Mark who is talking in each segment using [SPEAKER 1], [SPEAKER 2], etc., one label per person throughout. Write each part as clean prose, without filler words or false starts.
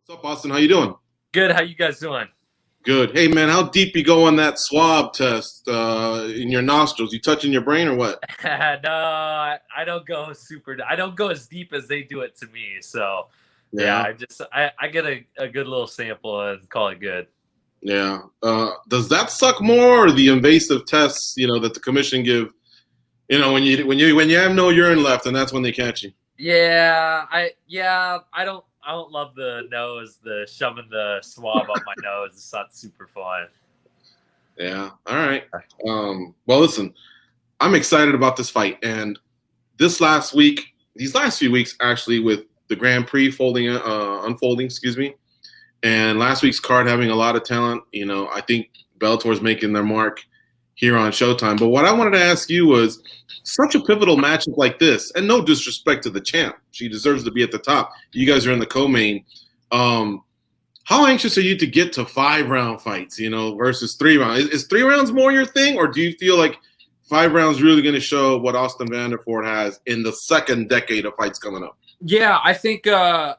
[SPEAKER 1] What's up, Austin? How you doing?
[SPEAKER 2] Good. How you guys doing?
[SPEAKER 1] Good. Hey, man, how deep you go on that swab test in your nostrils? You touching your brain or what?
[SPEAKER 2] No, I don't go I don't go as deep as they do it to me. So, yeah, I get a good little sample and call it good.
[SPEAKER 1] Yeah. Does that suck more, or the invasive tests, that the commission give? When you have no urine left, and that's when they catch you.
[SPEAKER 2] Yeah, I don't love the shoving the swab up my nose. It's not super fun.
[SPEAKER 1] Yeah. All right. Well, listen, I'm excited about this fight, and these last few weeks, actually, with the Grand Prix unfolding, and last week's card having a lot of talent. I think Bellator's making their mark here on Showtime. But what I wanted to ask you was, such a pivotal matchup like this, and no disrespect to the champ, she deserves to be at the top. You guys are in the co-main. How anxious are you to get to 5-round fights, versus 3 rounds? Is 3 rounds more your thing, or do you feel like 5 rounds really going to show what Austin Vanderford has in the second decade of fights coming up?
[SPEAKER 2] Yeah, I think the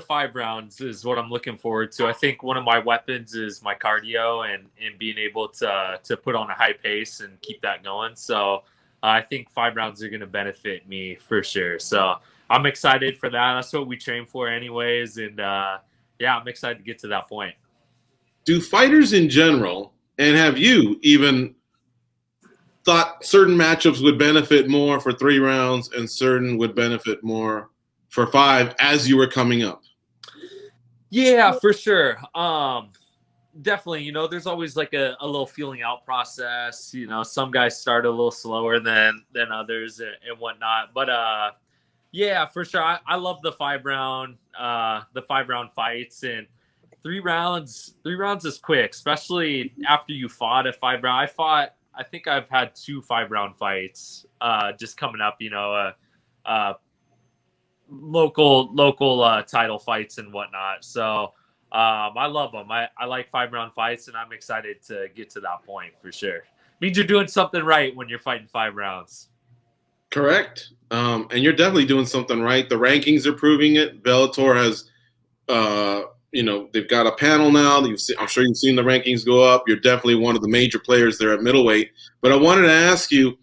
[SPEAKER 2] 5 rounds is what I'm looking forward to. I think one of my weapons is my cardio and being able to put on a high pace and keep that going. So I think 5 rounds are going to benefit me for sure. So I'm excited for that. That's what we train for anyways. And yeah, I'm excited to get to that point.
[SPEAKER 1] Do fighters in general, and have you even thought certain matchups would benefit more for 3 rounds and certain would benefit more for 5 as you were coming up?
[SPEAKER 2] Yeah, for sure. Definitely, there's always like a little feeling out process. Some guys start a little slower than others and whatnot. But yeah, for sure. I love the 5-round fights, and 3 rounds is quick, especially after you fought a 5-round. I think I've had 2 5-round fights just coming up, local title fights and whatnot. So I love them. I like 5-round fights, and I'm excited to get to that point for sure. Means you're doing something right when you're fighting 5 rounds.
[SPEAKER 1] Correct. And you're definitely doing something right. The rankings are proving it. Bellator has, they've got a panel now. I'm sure you've seen the rankings go up. You're definitely one of the major players there at middleweight. But I wanted to ask you,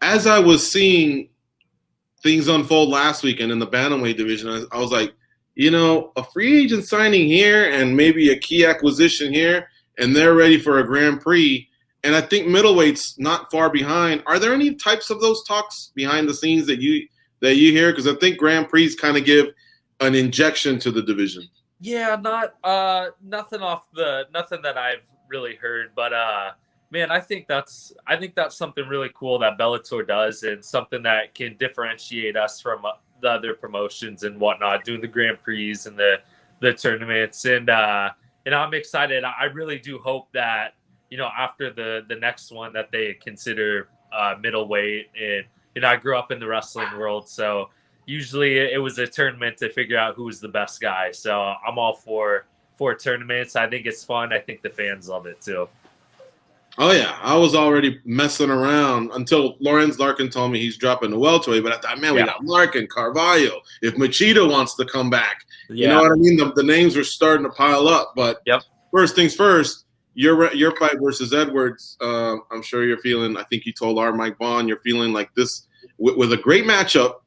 [SPEAKER 1] as I was seeing things unfold last weekend in the bantamweight division, I was like, a free agent signing here and maybe a key acquisition here, and they're ready for a Grand Prix. And I think middleweight's not far behind. Are there any types of those talks behind the scenes that you hear? Because I think Grand Prix kind of give an injection to the division.
[SPEAKER 2] Yeah, nothing that I've really heard, but man, I think that's something really cool that Bellator does, and something that can differentiate us from the other promotions and whatnot, doing the Grand Prix and the tournaments. And I'm excited. I really do hope that, after the next one, that they consider middleweight. And I grew up in the wrestling world, so usually it was a tournament to figure out who was the best guy. So I'm all for tournaments. I think it's fun. I think the fans love it too.
[SPEAKER 1] Oh, yeah. I was already messing around until Lorenz Larkin told me he's dropping the welterweight. But I thought, man, we got Larkin, Carvalho. If Machida wants to come back, you know what I mean? The names are starting to pile up. But first things first, your fight versus Edwards, I'm sure you're feeling, I think you told our Mike Vaughn, you're feeling like this with a great matchup.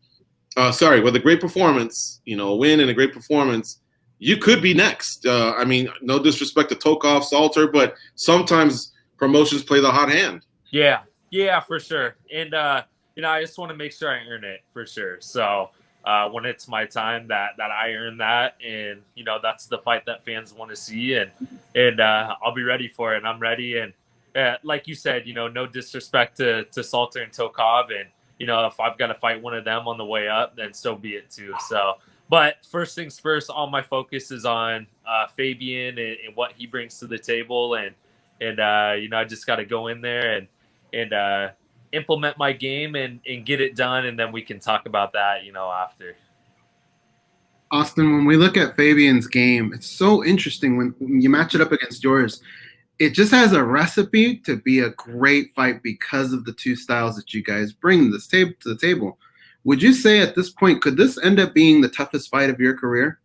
[SPEAKER 1] With a great performance, a win and a great performance, you could be next. I mean, no disrespect to Tokov, Salter, but sometimes promotions play the hot hand.
[SPEAKER 2] Yeah, for sure. And, I just want to make sure I earn it for sure. So when it's my time that I earn that, and, that's the fight that fans want to see, and I'll be ready for it. And I'm ready. And like you said, no disrespect to Salter and Tokov, and, if I've got to fight one of them on the way up, then so be it too. So, but first things first, all my focus is on Fabian and what he brings to the table. And I just got to go in there and implement my game and get it done. And then we can talk about that, after.
[SPEAKER 3] Austin, when we look at Fabian's game, it's so interesting when you match it up against yours. It just has a recipe to be a great fight because of the 2 styles that you guys bring to the table. Would you say at this point, could this end up being the toughest fight of your career?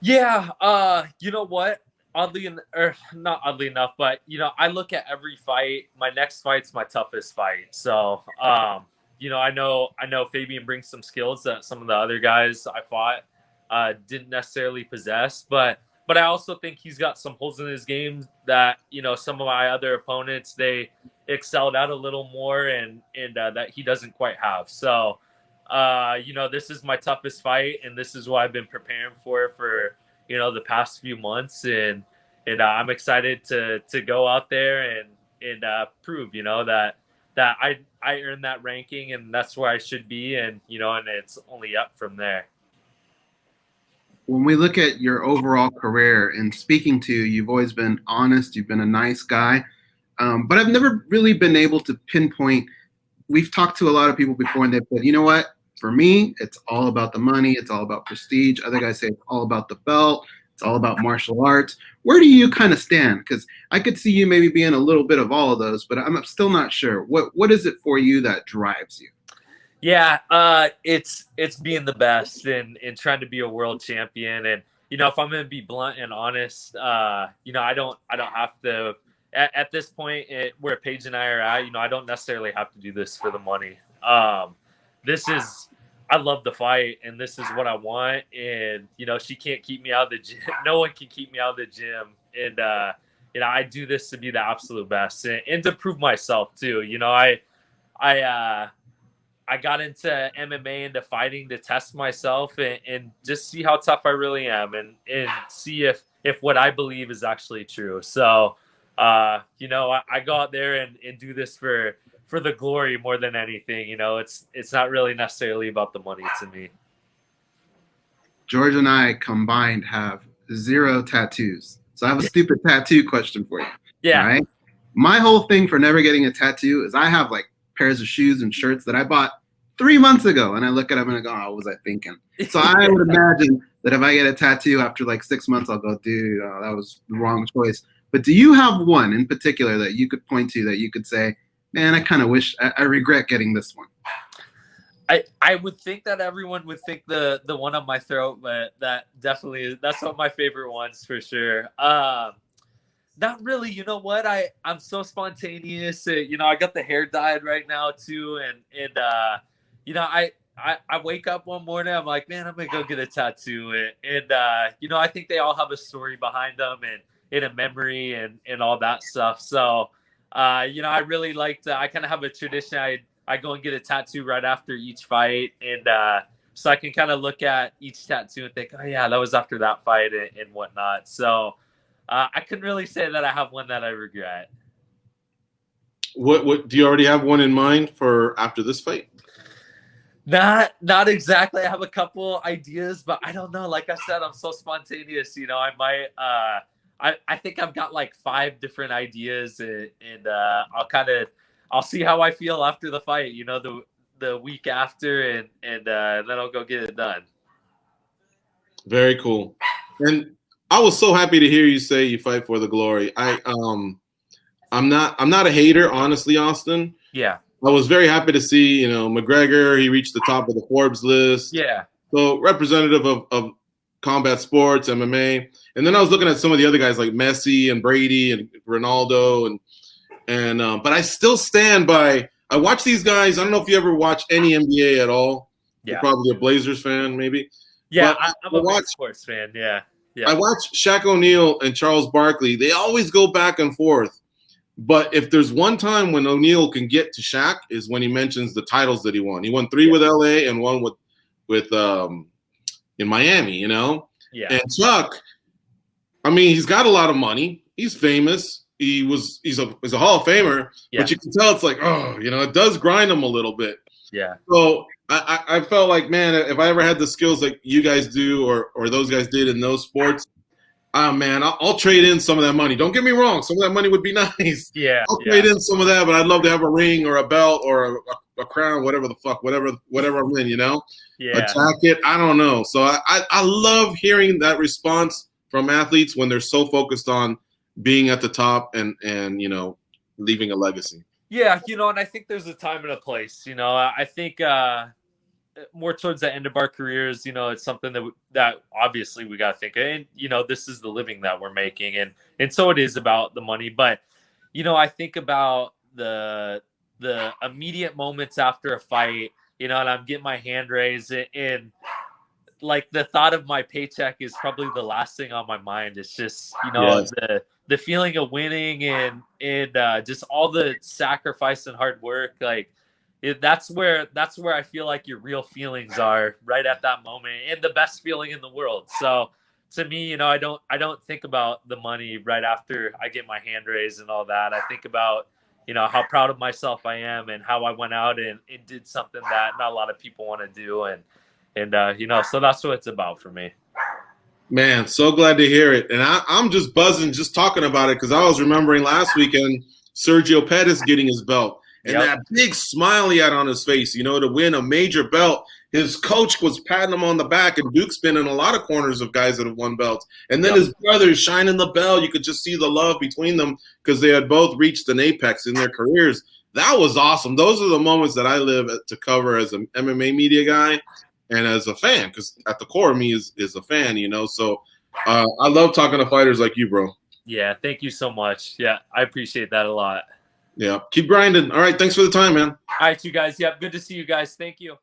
[SPEAKER 2] Yeah, you know what? Or not oddly enough, but I look at every fight. My next fight's my toughest fight. So, I know Fabian brings some skills that some of the other guys I fought didn't necessarily possess, but I also think he's got some holes in his game that some of my other opponents they excelled at a little more, and that he doesn't quite have. So, this is my toughest fight, and this is what I've been preparing for the past few months, and I'm excited to go out there and prove that I earned that ranking, and that's where I should be, and and it's only up from there.
[SPEAKER 3] When we look at your overall career and speaking to you, you've always been honest, you've been a nice guy, but I've never really been able to pinpoint. We've talked to a lot of people before, and they've said, you know what? For me, it's all about the money. It's all about prestige. Other guys say it's all about the belt. It's all about martial arts. Where do you kind of stand? Because I could see you maybe being a little bit of all of those, but I'm still not sure. What is it for you that drives you?
[SPEAKER 2] Yeah, it's being the best and trying to be a world champion. And if I'm gonna be blunt and honest, I don't have to. At this point, where Paige and I are at, I don't necessarily have to do this for the money. I love the fight, and this is what I want. And she can't keep me out of the gym. No one can keep me out of the gym. And I do this to be the absolute best and to prove myself too. I got into MMA, into fighting to test myself and just see how tough I really am, and see if what I believe is actually true. So, I go out there and do this for the glory more than anything. It's not really necessarily about the money to me.
[SPEAKER 3] George and I combined have 0 tattoos. So I have a stupid tattoo question for you.
[SPEAKER 2] Yeah.
[SPEAKER 3] All right? My whole thing for never getting a tattoo is I have like pairs of shoes and shirts that I bought 3 months ago, and I look at them and I go, oh, what was I thinking? So I would imagine that if I get a tattoo after like 6 months, I'll go, dude, that was the wrong choice. But do you have one in particular that you could point to that you could say, man, I kind of wish I regret getting this one?
[SPEAKER 2] I would think that everyone would think the one on my throat, but that's one of my favorite ones for sure. Not really. You know what? I'm so spontaneous. I got the hair dyed right now too, and I wake up one morning, I'm like, man, I'm gonna go get a tattoo, and I think they all have a story behind them and a memory and all that stuff. So, I really like to. I kind of have a tradition. I go and get a tattoo right after each fight, and so I can kind of look at each tattoo and think, oh yeah, that was after that fight and whatnot. So. I couldn't really say that I have one that I regret.
[SPEAKER 1] What do you already have one in mind for after this fight?
[SPEAKER 2] Not exactly. I have a couple ideas, but I don't know. Like I said, I'm so spontaneous. I might. I think I've got like 5 different ideas, and I'll see how I feel after the fight. The week after, and then I'll go get it done.
[SPEAKER 1] Very cool. And I was so happy to hear you say you fight for the glory. I'm not a hater, honestly, Austin.
[SPEAKER 2] Yeah.
[SPEAKER 1] I was very happy to see, McGregor, he reached the top of the Forbes list.
[SPEAKER 2] Yeah.
[SPEAKER 1] So representative of combat sports, MMA. And then I was looking at some of the other guys like Messi and Brady and Ronaldo and but I still stand by. I watch these guys. I don't know if you ever watch any NBA at all.
[SPEAKER 2] Yeah.
[SPEAKER 1] You're probably a Blazers fan, maybe.
[SPEAKER 2] Yeah, I'm a big sports fan. Yeah. Yeah.
[SPEAKER 1] I watch Shaq O'Neal and Charles Barkley. They always go back and forth. But if there's one time when O'Neal can get to Shaq is when he mentions the titles that he won. He won 3 with LA and 1 with in Miami,
[SPEAKER 2] Yeah.
[SPEAKER 1] And Chuck, I mean, he's got a lot of money. He's famous. He's a Hall of Famer. Yeah. But you can tell it's like, it does grind him a little bit.
[SPEAKER 2] Yeah.
[SPEAKER 1] So I felt like, man, if I ever had the skills like you guys do or those guys did in those sports, man, I'll trade in some of that money. Don't get me wrong. Some of that money would be nice.
[SPEAKER 2] Yeah.
[SPEAKER 1] I'll trade in some of that, but I'd love to have a ring or a belt or a crown, whatever the fuck, whatever I'm in, Yeah. A jacket. I don't know. So I love hearing that response from athletes when they're so focused on being at the top and leaving a legacy.
[SPEAKER 2] Yeah, and I think there's a time and a place. I think more towards the end of our careers, it's something that obviously we got to think of. And, this is the living that we're making. And so it is about the money. But, I think about the immediate moments after a fight, and I'm getting my hand raised, and like the thought of my paycheck is probably the last thing on my mind. It's just,
[SPEAKER 1] Yes.
[SPEAKER 2] the feeling of winning and just all the sacrifice and hard work. Like that's where I feel like your real feelings are, right at that moment, and the best feeling in the world. So to me, I don't think about the money right after I get my hand raised and all that. I think about, how proud of myself I am and how I went out and did something that not a lot of people want to do. And so that's what it's about for me.
[SPEAKER 1] Man, so glad to hear it. And I'm just buzzing just talking about it because I was remembering last weekend Sergio Pettis getting his belt. And that big smile he had on his face, to win a major belt. His coach was patting him on the back, and Duke's been in a lot of corners of guys that have won belts. And then his brothers shining the bell. You could just see the love between them because they had both reached an apex in their careers. That was awesome. Those are the moments that I live to cover as an MMA media guy and as a fan, because at the core of me is a fan, So I love talking to fighters like you, bro.
[SPEAKER 2] Yeah, thank you so much. Yeah, I appreciate that a lot.
[SPEAKER 1] Yeah, keep grinding. All right, thanks for the time, man.
[SPEAKER 2] All right, you guys. Yeah, good to see you guys. Thank you.